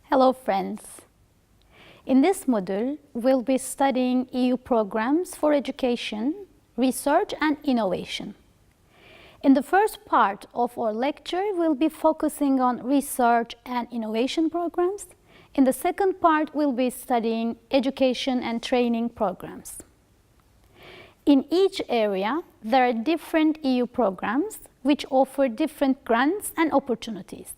Hello friends! In this module, we'll be studying EU programs for education, research and innovation. In the first part of our lecture, we'll be focusing on research and innovation programs. In the second part, we'll be studying education and training programs. In each area, there are different EU programs which offer different grants and opportunities.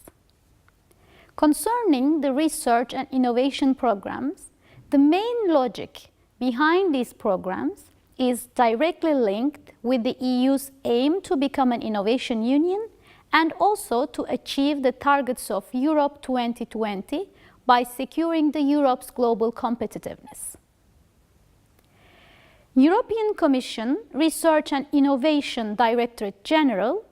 Concerning the research and innovation programs, the main logic behind these programs is directly linked with the EU's aim to become an innovation union and also to achieve the targets of Europe 2020 by securing the Europe's global competitiveness. European Commission Research and Innovation Directorate General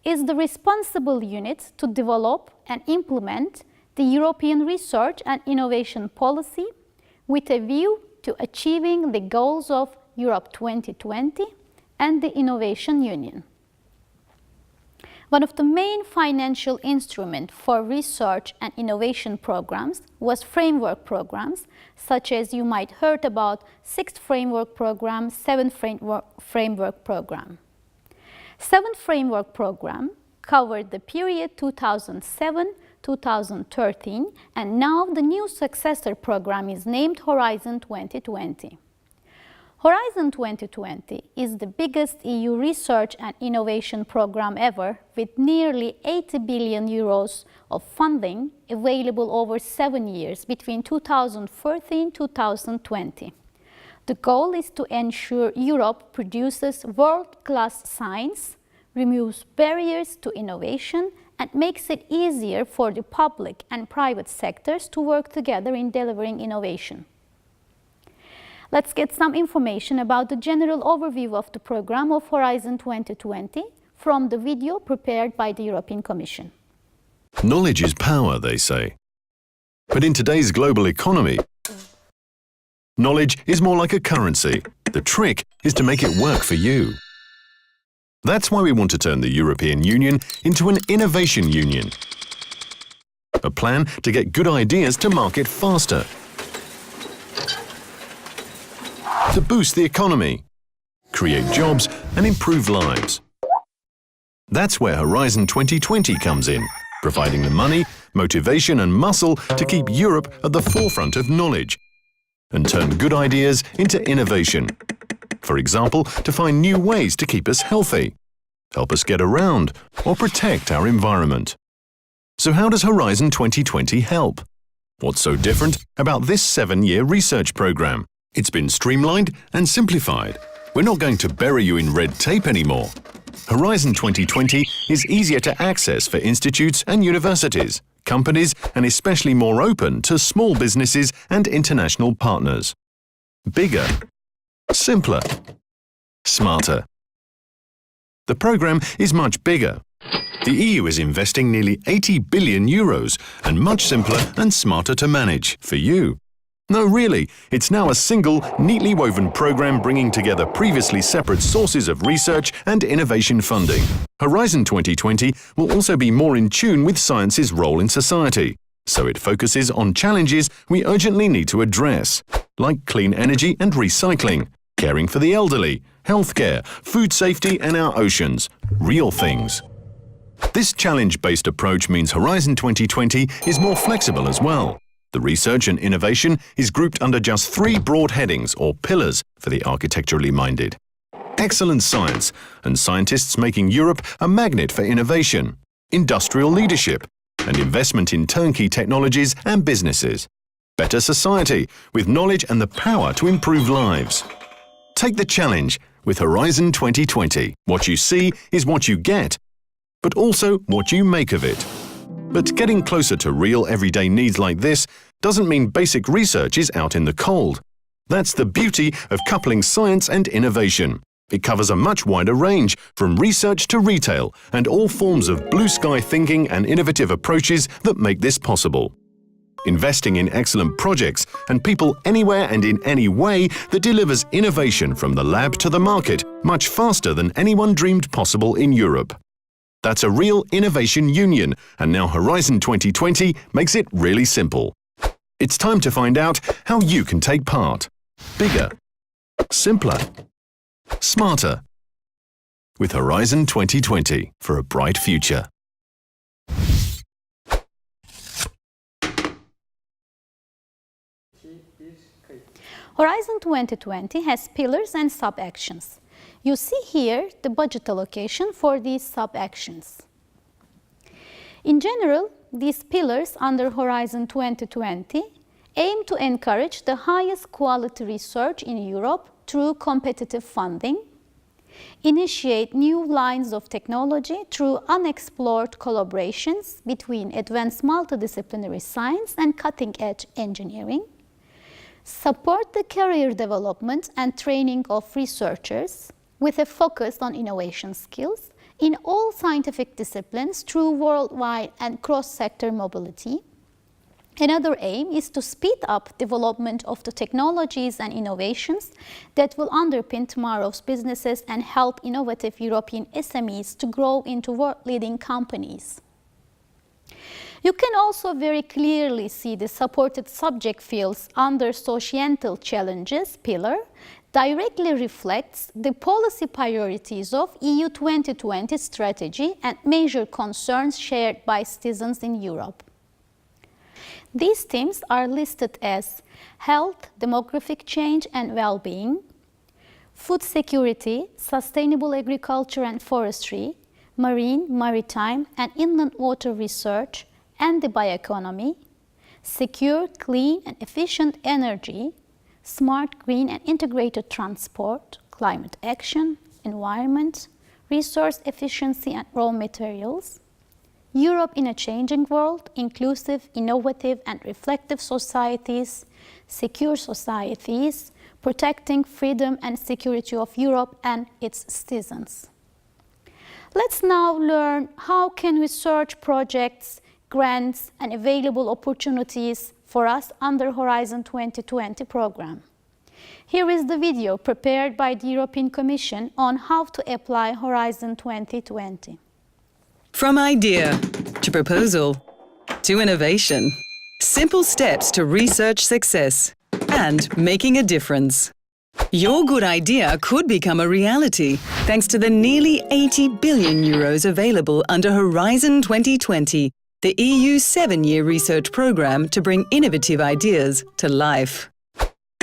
is the responsible unit to develop and implement the European research and innovation policy with a view to achieving the goals of Europe 2020 and the Innovation Union. One of the main financial instruments for research and innovation programs was framework programs, such as you might heard about 6th Framework Program, 7th Framework Program. 7th Framework Program covered the period 2007-2013, and now the new successor program is named Horizon 2020. Horizon 2020 is the biggest EU research and innovation program ever, with nearly 80 billion euros of funding available over 7 years between 2014-2020. The goal is to ensure Europe produces world-class science, removes barriers to innovation, and makes it easier for the public and private sectors to work together in delivering innovation. Let's get some information about the general overview of the program of Horizon 2020 from the video prepared by the European Commission. Knowledge is power, they say. But in today's global economy, knowledge is more like a currency. The trick is to make it work for you. That's why we want to turn the European Union into an innovation union. A plan to get good ideas to market faster, to boost the economy, create jobs and improve lives. That's where Horizon 2020 comes in, providing the money, motivation and muscle to keep Europe at the forefront of knowledge and turn good ideas into innovation. For example, to find new ways to keep us healthy, help us get around or protect our environment. So how does Horizon 2020 help? What's so different about this 7-year research program? It's been streamlined and simplified. We're not going to bury you in red tape anymore. Horizon 2020 is easier to access for institutes and universities, companies, and especially more open to small businesses and international partners. Bigger, simpler, smarter. The program is much bigger. The EU is investing nearly 80 billion euros and much simpler and smarter to manage for you. No, really, it's now a single, neatly woven program bringing together previously separate sources of research and innovation funding. Horizon 2020 will also be more in tune with science's role in society, so it focuses on challenges we urgently need to address, like clean energy and recycling, caring for the elderly, healthcare, food safety and our oceans, real things. This challenge-based approach means Horizon 2020 is more flexible as well. The research and innovation is grouped under just 3 broad headings or pillars for the architecturally minded. Excellent science and scientists making Europe a magnet for innovation, industrial leadership, and investment in turnkey technologies and businesses. Better society with knowledge and the power to improve lives. Take the challenge with Horizon 2020. What you see is what you get, but also what you make of it. But getting closer to real everyday needs like this doesn't mean basic research is out in the cold. That's the beauty of coupling science and innovation. It covers a much wider range, from research to retail, and all forms of blue sky thinking and innovative approaches that make this possible. Investing in excellent projects and people anywhere and in any way that delivers innovation from the lab to the market much faster than anyone dreamed possible in Europe. That's a real innovation union, and now Horizon 2020 makes it really simple. It's time to find out how you can take part. Bigger, simpler, smarter. With Horizon 2020 for a bright future. Horizon 2020 has pillars and sub-actions. You see here the budget allocation for these sub-actions. In general, these pillars under Horizon 2020 aim to encourage the highest quality research in Europe through competitive funding, initiate new lines of technology through unexplored collaborations between advanced multidisciplinary science and cutting-edge engineering, support the career development and training of researchers with a focus on innovation skills in all scientific disciplines through worldwide and cross-sector mobility. Another aim is to speed up development of the technologies and innovations that will underpin tomorrow's businesses and help innovative European SMEs to grow into world-leading companies. You can also very clearly see the supported subject fields under Societal Challenges pillar directly reflects the policy priorities of EU 2020 strategy and major concerns shared by citizens in Europe. These themes are listed as health, demographic change and well-being, food security, sustainable agriculture and forestry, marine, maritime and inland water research and the bioeconomy, secure, clean and efficient energy, smart, green and integrated transport, climate action, environment, resource efficiency and raw materials, Europe in a changing world, inclusive, innovative and reflective societies, secure societies, protecting freedom and security of Europe and its citizens. Let's now learn how can research projects, grants and available opportunities for us under Horizon 2020 program. Here is the video prepared by the European Commission on how to apply Horizon 2020. From idea to proposal to innovation, simple steps to research success and making a difference. Your good idea could become a reality thanks to the nearly 80 billion euros available under Horizon 2020, the EU's 7-year research programme to bring innovative ideas to life.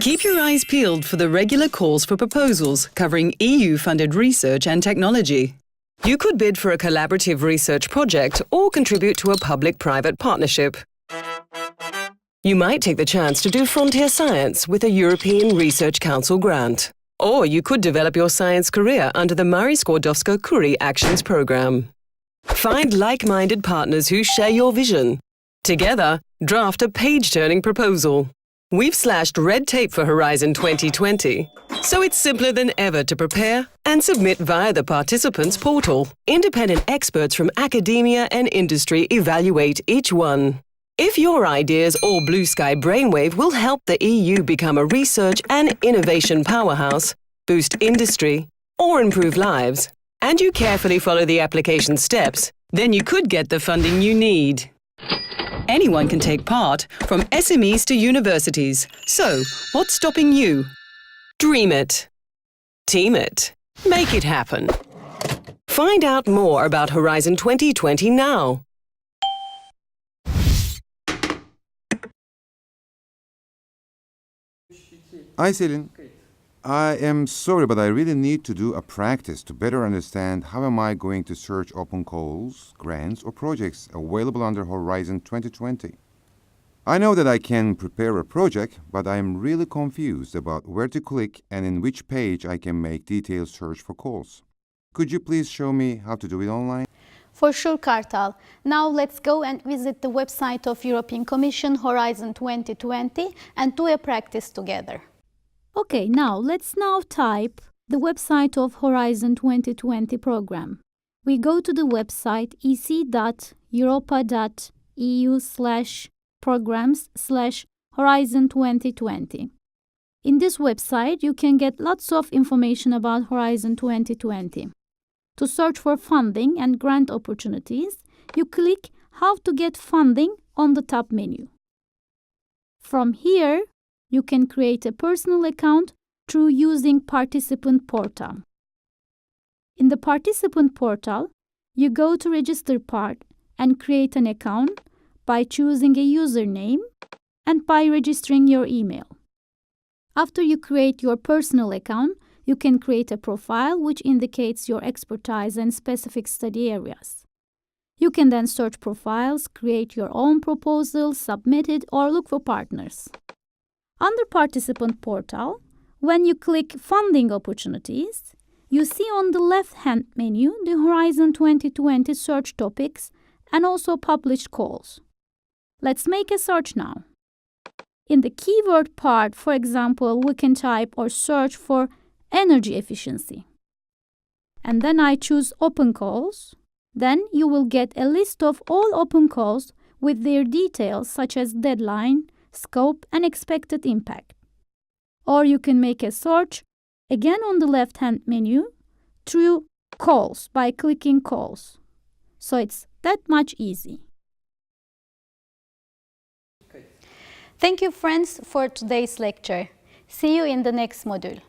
Keep your eyes peeled for the regular calls for proposals covering EU-funded research and technology. You could bid for a collaborative research project or contribute to a public-private partnership. You might take the chance to do frontier science with a European Research Council grant. Or you could develop your science career under the Marie Skłodowska-Curie Actions Programme. Find like-minded partners who share your vision. Together, draft a page-turning proposal. We've slashed red tape for Horizon 2020, so it's simpler than ever to prepare and submit via the participants portal. Independent experts from academia and industry evaluate each one. If your ideas or blue sky brainwave will help the EU become a research and innovation powerhouse, boost industry, or improve lives, and you carefully follow the application steps, then you could get the funding you need. Anyone can take part, from SMEs to universities. So, what's stopping you? Dream it. Team it. Make it happen. Find out more about Horizon 2020 now. Hi, Selin. I am sorry, but I really need to do a practice to better understand how am I going to search open calls, grants, or projects available under Horizon 2020. I know that I can prepare a project, but I am really confused about where to click and in which page I can make detailed search for calls. Could you please show me how to do it online? For sure, Kartal. Now let's go and visit the website of European Commission Horizon 2020 and do a practice together. Okay, let's type the website of Horizon 2020 program. We go to the website ec.europa.eu/programs/Horizon 2020. In this website, you can get lots of information about Horizon 2020. To search for funding and grant opportunities, you click How to get funding on the top menu. From here, you can create a personal account through using Participant Portal. In the Participant Portal, you go to Register part and create an account by choosing a username and by registering your email. After you create your personal account, you can create a profile which indicates your expertise and specific study areas. You can then search profiles, create your own proposal, submit it, or look for partners. Under Participant Portal, when you click Funding Opportunities, you see on the left-hand menu the Horizon 2020 search topics and also published calls. Let's make a search now. In the keyword part, for example, we can type or search for energy efficiency. And then I choose open calls. Then you will get a list of all open calls with their details such as deadline, scope, and expected impact. Or you can make a search again on the left-hand menu through calls by clicking calls. So it's that much easy. Thank you, friends, for today's lecture. See you in the next module.